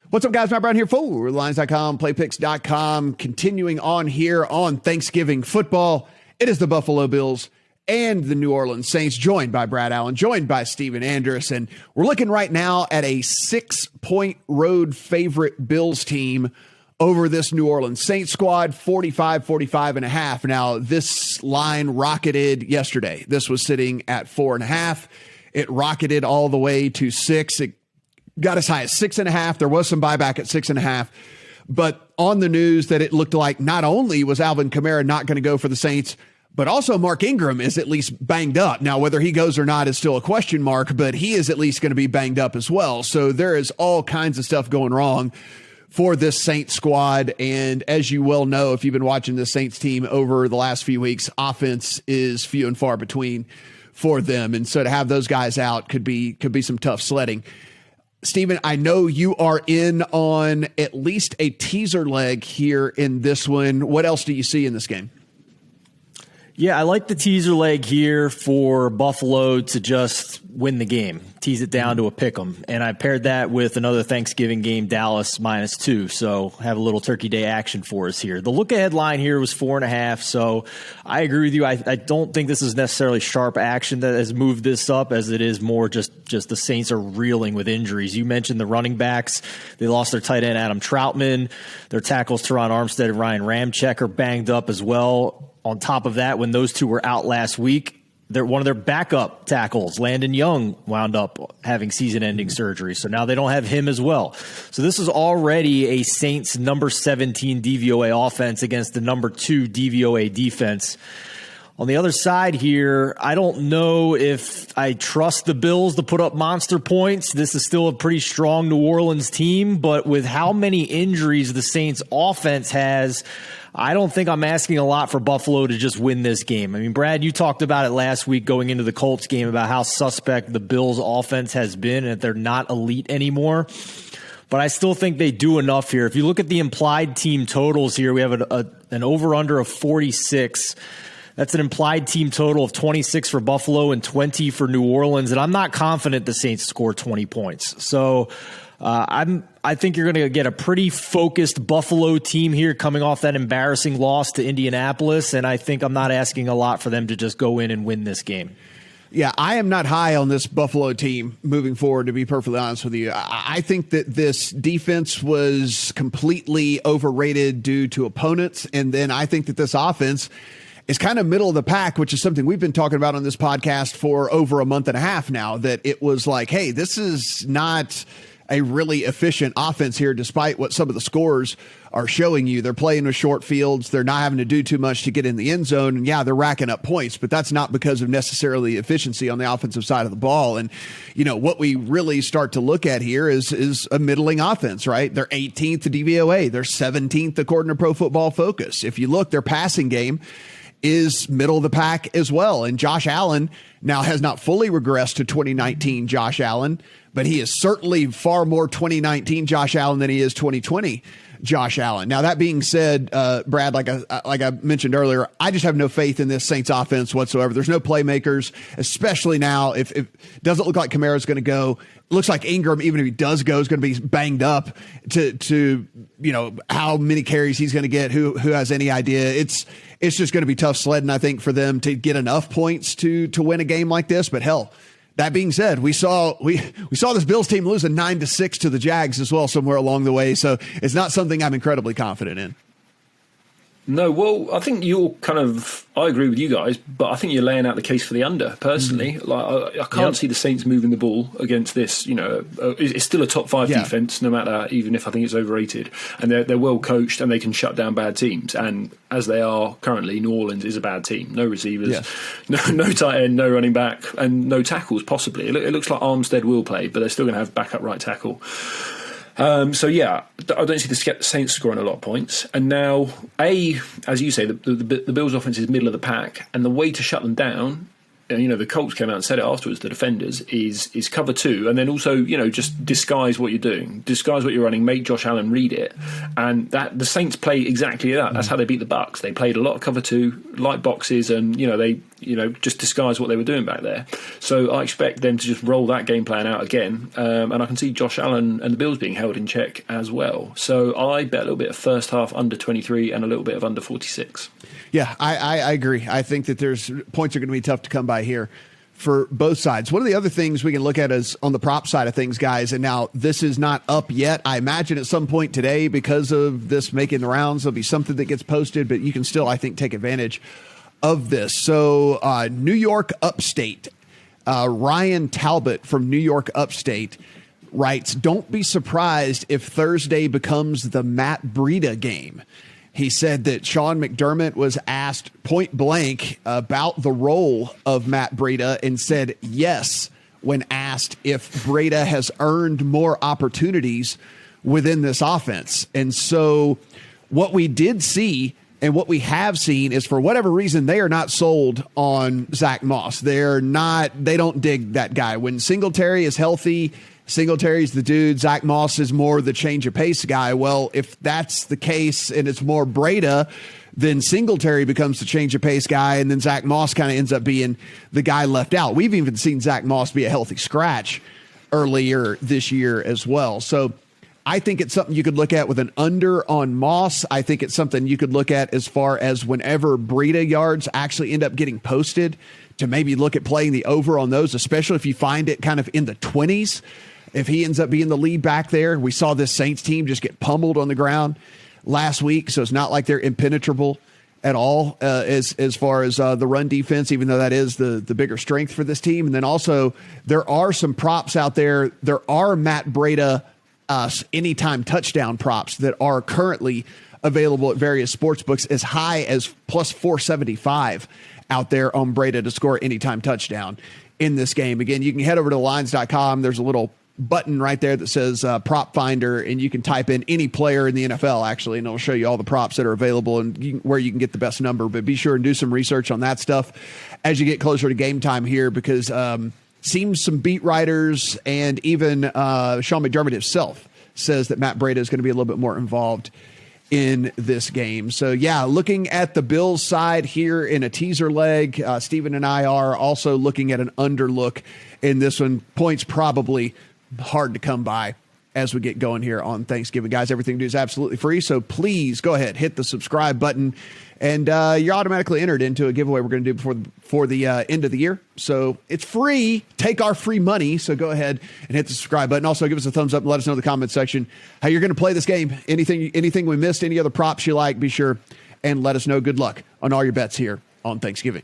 What's up, guys? Matt Brown here for Lines.com, Playpicks.com. Continuing on here on Thanksgiving football, it is the Buffalo Bills and the New Orleans Saints, joined by Brad Allen, joined by Steven Andrus. And we're looking right now at a 6-point road favorite Bills team over this New Orleans Saints squad, 45.5. Now, this line rocketed yesterday. This was sitting at 4.5. It rocketed all the way to 6. It got as high as 6.5. There was some buyback at 6.5. But on the news that it looked like not only was Alvin Kamara not going to go for the Saints, but also Mark Ingram is at least banged up. Now, whether he goes or not is still a question mark, but he is at least going to be banged up as well. So there is all kinds of stuff going wrong for this Saints squad. And as you well know, if you've been watching the Saints team over the last few weeks, offense is few and far between for them. And so to have those guys out could be some tough sledding. Steven, I know you are in on at least a teaser leg here in this one. What else do you see in this game? Yeah, I like the teaser leg here for Buffalo to just win the game, tease it down to a pick 'em. And I paired that with another Thanksgiving game, Dallas -2. So have a little Turkey Day action for us here. The look ahead line here was 4.5. So I agree with you. I don't think this is necessarily sharp action that has moved this up, as it is more just the Saints are reeling with injuries. You mentioned the running backs. They lost their tight end, Adam Troutman. Their tackles, Teron Armstead and Ryan Ramczyk, are banged up as well. On top of that, when those two were out last week, one of their backup tackles, Landon Young, wound up having season-ending surgery. So now they don't have him as well. So this is already a Saints number 17 DVOA offense against the number 2 DVOA defense. On the other side here, I don't know if I trust the Bills to put up monster points. This is still a pretty strong New Orleans team, but with how many injuries the Saints offense has, I don't think I'm asking a lot for Buffalo to just win this game. I mean, Brad, you talked about it last week going into the Colts game about how suspect the Bills offense has been and that they're not elite anymore. But I still think they do enough here. If you look at the implied team totals here, we have an over-under of 46. That's an implied team total of 26 for Buffalo and 20 for New Orleans. And I'm not confident the Saints score 20 points. So I think you're going to get a pretty focused Buffalo team here coming off that embarrassing loss to Indianapolis. And I think I'm not asking a lot for them to just go in and win this game. Yeah, I am not high on this Buffalo team moving forward, to be perfectly honest with you. I think that this defense was completely overrated due to opponents. And then I think that this offense is kind of middle of the pack, which is something we've been talking about on this podcast for over a month and a half now, that it was like, hey, this is not a really efficient offense here, despite what some of the scores are showing you. They're playing with short fields. They're not having to do too much to get in the end zone. And yeah, they're racking up points, but that's not because of necessarily efficiency on the offensive side of the ball. And, you know, what we really start to look at here is a middling offense, right? They're 18th to DVOA. They're 17th according to Pro Football Focus. If you look, their passing game is middle of the pack as well. And Josh Allen now has not fully regressed to 2019 Josh Allen, but he is certainly far more 2019 Josh Allen than he is 2020 Josh Allen. Now, that being said, Brad, like I mentioned earlier, I just have no faith in this Saints offense whatsoever. There's no playmakers, especially now. If it doesn't look like Kamara's going to go, it looks like Ingram, even if he does go, is going to be banged up to you know, how many carries he's going to get, who has any idea. It's just going to be tough sledding, I think, for them to get enough points to win a game like this. But hell, that being said, we saw this Bills team lose a 9-6 to the Jags as well somewhere along the way. So it's not something I'm incredibly confident in. No, well, I think I agree with you guys, but I think you're laying out the case for the under, personally. Like, I can't see the Saints moving the ball against this. You know, it's still a top 5 defense, no matter, even if I think it's overrated. And they're well coached and they can shut down bad teams. And as they are currently, New Orleans is a bad team. No receivers, no tight end, no running back, and no tackles, possibly. It looks like Armstead will play, but they're still going to have backup right tackle. So yeah, I don't see the Saints scoring a lot of points. And now, as you say, the Bills' offense is middle of the pack, and the way to shut them down, and you know, the Colts came out and said it afterwards, the defenders, is cover 2, and then also, you know, just disguise what you're doing, disguise what you're running, make Josh Allen read it, and that the Saints play exactly that. That's how they beat the Bucs. They played a lot of cover 2, light boxes, and you know, just disguise what they were doing back there. So I expect them to just roll that game plan out again. And I can see Josh Allen and the Bills being held in check as well. So I bet a little bit of first half under 23 and a little bit of under 46. Yeah, I agree. I think that there's points are going to be tough to come by here for both sides. One of the other things we can look at is on the prop side of things, guys. And now this is not up yet. I imagine at some point today, because of this making the rounds, there'll be something that gets posted, but you can still, I think, take advantage of this. So New York Upstate, Ryan Talbot from New York Upstate writes, don't be surprised if Thursday becomes the Matt Breida game. He said that Sean McDermott was asked point blank about the role of Matt Breida and said yes when asked if Breida has earned more opportunities within this offense. And so what we did see and what we have seen is, for whatever reason, they are not sold on Zach Moss. They don't dig that guy. When Singletary is healthy, Singletary's the dude. Zach Moss is more the change of pace guy. Well, if that's the case and it's more Breida, then Singletary becomes the change of pace guy, and then Zach Moss kind of ends up being the guy left out. We've even seen Zach Moss be a healthy scratch earlier this year as well. So I think it's something you could look at with an under on Moss. I think it's something you could look at as far as whenever Breida yards actually end up getting posted, to maybe look at playing the over on those, especially if you find it kind of in the 20s. If he ends up being the lead back there, we saw this Saints team just get pummeled on the ground last week, so it's not like they're impenetrable at all as far as the run defense, even though that is the bigger strength for this team. And then also there are some props out there. There are Matt Breida anytime touchdown props that are currently available at various sports books, as high as plus 475 out there on Breida to score anytime touchdown in this game. Again, you can head over to lines.com. There's a little button right there that says prop finder, and you can type in any player in the NFL, actually, and it'll show you all the props that are available and where you can get the best number. But be sure and do some research on that stuff as you get closer to game time here, because seems some beat writers and even Sean McDermott himself says that Matt Breida is going to be a little bit more involved in this game. So yeah, looking at the Bills side here in a teaser leg, Steven and I are also looking at an underlook in this one. Points probably hard to come by as we get going here on Thanksgiving. Guys, everything we do is absolutely free, so please go ahead, hit the subscribe button, and you're automatically entered into a giveaway we're going to do before the end of the year. So it's free. Take our free money. So go ahead and hit the subscribe button. Also, give us a thumbs up and let us know in the comment section how you're going to play this game. Anything we missed, any other props you like, be sure and let us know. Good luck on all your bets here on Thanksgiving.